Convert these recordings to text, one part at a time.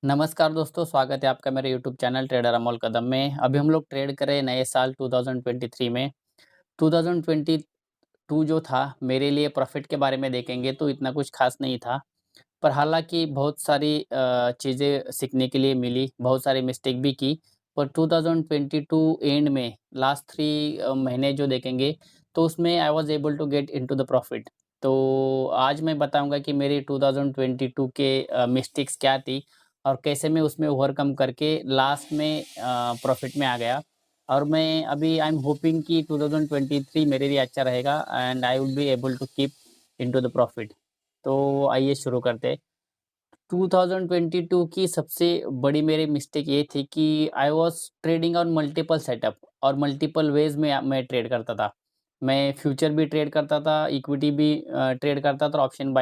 नमस्कार दोस्तों, स्वागत है आपका मेरे यूट्यूब चैनल ट्रेडर अमोल कदम में। अभी हम लोग ट्रेड कर रहे हैं नए साल 2023 में। 2022 जो था मेरे लिए प्रॉफ़िट के बारे में देखेंगे तो इतना कुछ ख़ास नहीं था। पर हालाँकि बहुत सारी चीज़ें सीखने के लिए मिली, बहुत सारी मिस्टेक भी की। पर 2022 एंड में लास्ट 3 महीने जो देखेंगे तो उसमें I was able to get into the profit. तो आज मैं बताऊँगा कि मेरी 2022 के मिस्टेक्स क्या थी और कैसे मैं उसमें ओवरकम करके लास्ट में प्रॉफ़िट में आ गया। और मैं अभी आई एम होपिंग कि 2023 मेरे लिए अच्छा रहेगा and I will be able to keep into the profit. तो आइए शुरू करते हैं। 2022 की सबसे बड़ी मेरी मिस्टेक ये थी कि I was trading on multiple setup और मल्टीपल वेज़ में मैं ट्रेड करता था। मैं फ्यूचर भी ट्रेड करता था, इक्विटी भी ट्रेड करता था और ऑप्शन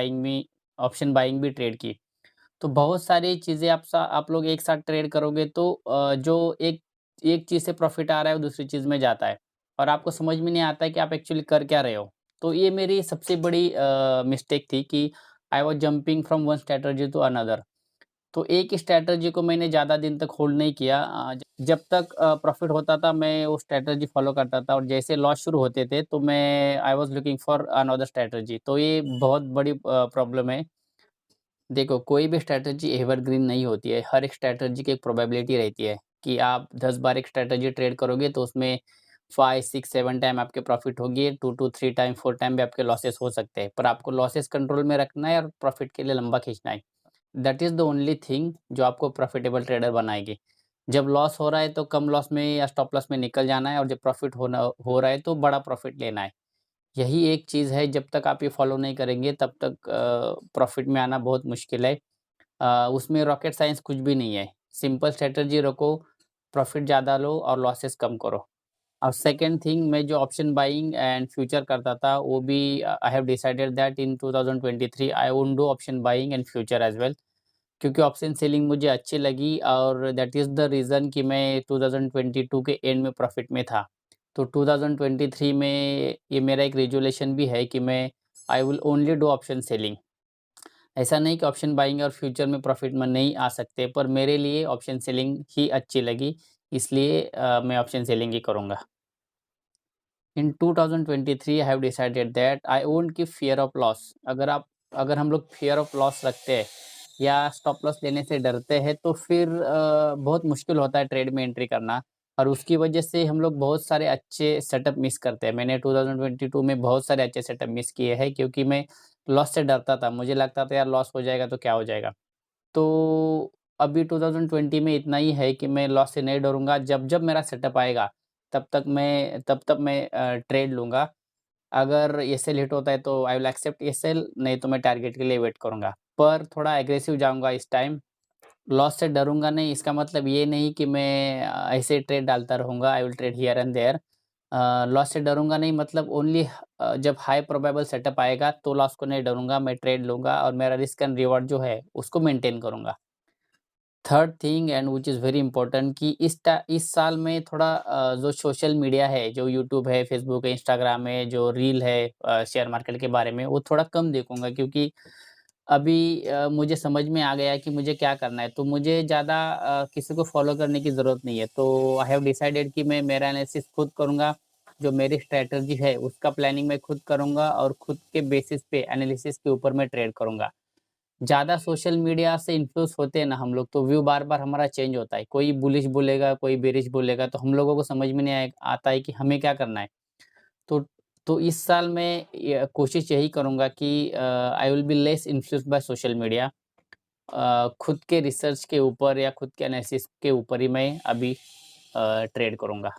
बाइंग भी ट्रेड की। तो बहुत सारी चीज़ें आप लोग एक साथ ट्रेड करोगे तो जो एक एक चीज़ से प्रॉफ़िट आ रहा है, वो दूसरी चीज़ में जाता है और आपको समझ में नहीं आता है कि आप एक्चुअली कर क्या रहे हो। तो ये मेरी सबसे बड़ी मिस्टेक थी कि I was jumping from one strategy to another. तो एक स्ट्रैटेजी को मैंने ज़्यादा दिन तक होल्ड नहीं किया। जब तक प्रॉफ़िट होता था मैं वो स्ट्रैटेजी फ़ॉलो करता था और जैसे लॉस शुरू होते थे तो मैं I was looking for another strategy. तो ये बहुत बड़ी प्रॉब्लम है। देखो, कोई भी स्ट्रैटेजी एवरग्रीन नहीं होती है। हर एक स्ट्रैटेजी की एक प्रोबेबिलिटी रहती है कि आप 10 बार एक स्ट्रैटेजी ट्रेड करोगे तो उसमें 5, 6, 7 टाइम आपके प्रॉफ़िट होंगे, 2 टू 3 टाइम, 4 टाइम भी आपके लॉसेस हो सकते हैं। पर आपको लॉसेस कंट्रोल में रखना है और प्रॉफ़िट के लिए लंबा खींचना है। That is the only thing जो आपको प्रॉफ़िटेबल ट्रेडर बनाएगी। जब लॉस हो रहा है तो कम लॉस में या स्टॉप लॉस में निकल जाना है और जब प्रॉफ़िट हो रहा है तो बड़ा प्रॉफ़िट लेना है। यही एक चीज़ है, जब तक आप ये फ़ॉलो नहीं करेंगे तब तक प्रॉफ़िट में आना बहुत मुश्किल है। उसमें रॉकेट साइंस कुछ भी नहीं है। सिंपल स्ट्रैटेजी रखो, प्रॉफ़िट ज़्यादा लो और लॉसेस कम करो। और सेकंड थिंग, मैं जो ऑप्शन बाइंग एंड फ्यूचर करता था वो भी I have decided that in 2023 I won't do option buying and future as well, क्योंकि ऑप्शन सेलिंग मुझे अच्छी लगी और दैट इज़ द रीज़न कि मैं 2022 के एंड में प्रॉफ़िट में था। तो 2023 में ये मेरा एक रेज़ोल्यूशन भी है कि मैं I will only do option selling. ऐसा नहीं कि ऑप्शन बाइंग और फ्यूचर में प्रॉफ़िट में नहीं आ सकते, पर मेरे लिए ऑप्शन सेलिंग ही अच्छी लगी, इसलिए मैं ऑप्शन सेलिंग ही करूँगा। इन 2023 I have decided that I won't give fear of loss. अगर हम लोग फ़ियर ऑफ लॉस रखते हैं या स्टॉप लॉस लेने से डरते हैं तो फिर बहुत मुश्किल होता है ट्रेड में एंट्री करना और उसकी वजह से हम लोग बहुत सारे अच्छे सेटअप मिस करते हैं। मैंने 2022 में बहुत सारे अच्छे सेटअप मिस किए हैं क्योंकि मैं लॉस से डरता था। मुझे लगता था यार लॉस हो जाएगा तो क्या हो जाएगा? तो अभी 2020 में इतना ही है कि मैं लॉस से नहीं डरूँगा। जब-जब मेरा सेटअप आएगा, तब तक मैं ट्रेड लूँगा। अगर एसएल हिट होता है तो आई विल एक्सेप्ट एसएल, नहीं तो मैं टारगेट के लिए वेट करूँगा। पर थोड़ा एग्रेसिव जाऊँगा इस टाइम। लॉस से डरूँगा नहीं, इसका मतलब ये नहीं कि मैं ऐसे ही ट्रेड डालता रहूँगा, I will trade here and there. Loss से डरूँगा नहीं मतलब ओनली जब हाई प्रोबेबल सेटअप आएगा तो लॉस को नहीं डरूँगा, मैं ट्रेड लूँगा और मेरा रिस्क एंड रिवार्ड जो है उसको मेंटेन करूँगा। Third thing and which is very important कि इस साल में थोड़ा जो सोशल मीडिया है, जो यूट्यूब है, फेसबुक है, इंस्टाग्राम है, जो रील है शेयर मार्केट के बारे में, वो थोड़ा कम देखूँगा क्योंकि अभी मुझे समझ में आ गया है कि मुझे क्या करना है। तो मुझे ज़्यादा किसी को फ़ॉलो करने की ज़रूरत नहीं है। तो आई हैव डिसाइडेड कि मैं मेरा एनालिसिस खुद करूँगा। जो मेरी स्ट्रैटेजी है, उसका प्लानिंग मैं खुद करूँगा और खुद के बेसिस पे एनालिसिस के ऊपर मैं ट्रेड करूँगा। ज़्यादा सोशल मीडिया से इन्फ्लुएंस होते हैं ना हम लोग, तो व्यू बार-बार हमारा चेंज होता है। कोई बुलिश बोलेगा, कोई बेरिश बोलेगा, तो हम लोगों को समझ में नहीं आता है कि हमें क्या करना है। तो तो इस साल मैं कोशिश यही करूँगा कि आई will be less influenced by social media. खुद के रिसर्च के ऊपर या खुद के एनालिसिस के ऊपर ही मैं अभी ट्रेड करूँगा।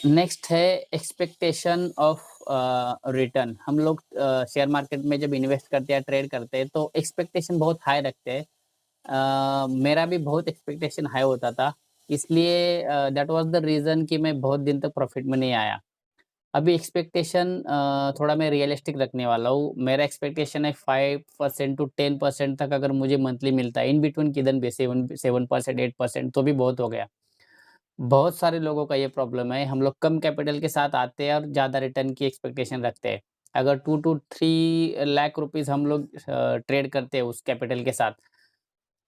नेक्स्ट है एक्सपेक्टेशन ऑफ रिटर्न। हम लोग शेयर मार्केट में जब इन्वेस्ट करते हैं, ट्रेड करते हैं, तो एक्सपेक्टेशन बहुत हाई रखते हैं। मेरा भी बहुत एक्सपेक्टेशन हाई होता था, इसलिए दैट वाज़ द रीज़न कि मैं बहुत दिन तक प्रॉफ़िट में नहीं आया। अभी एक्सपेक्टेशन थोड़ा मैं रियलिस्टिक रखने वाला हूँ। मेरा एक्सपेक्टेशन है 5% टू 10% तक अगर मुझे मंथली मिलता है, इन बिटवीन किधर भी 7% 8% तो भी बहुत हो गया। बहुत सारे लोगों का ये प्रॉब्लम है, हम लोग कम कैपिटल के साथ आते हैं और ज़्यादा रिटर्न की एक्सपेक्टेशन रखते हैं। अगर 2 टू 3 लाख रुपीज़ हम लोग ट्रेड करते हैं उस कैपिटल के साथ,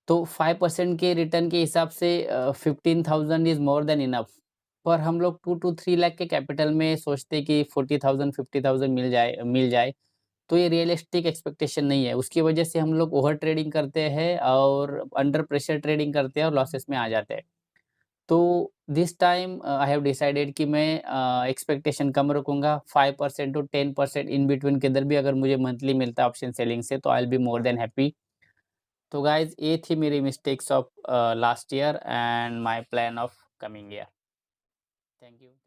तो 5% के रिटर्न के हिसाब से 15,000 इज़ मोर देन इनफ। पर हम लोग 2 टू 3 लाख के कैपिटल में सोचते हैं कि 40,000 50,000 मिल जाए, तो ये रियलिस्टिक एक्सपेक्टेशन नहीं है। उसकी वजह से हम लोग ओवर ट्रेडिंग करते हैं और अंडर प्रेशर ट्रेडिंग करते हैं और लॉसेस में आ जाते हैं। तो this time I have decided कि मैं एक्सपेक्टेशन कम रखूँगा, 5% टू 10% इन बिटवीन किधर भी अगर मुझे मंथली मिलता है ऑप्शन सेलिंग से, तो आई will be more than happy. तो गाइज़ ये थी मेरी mistakes of last year and my plan of coming year. Thank you.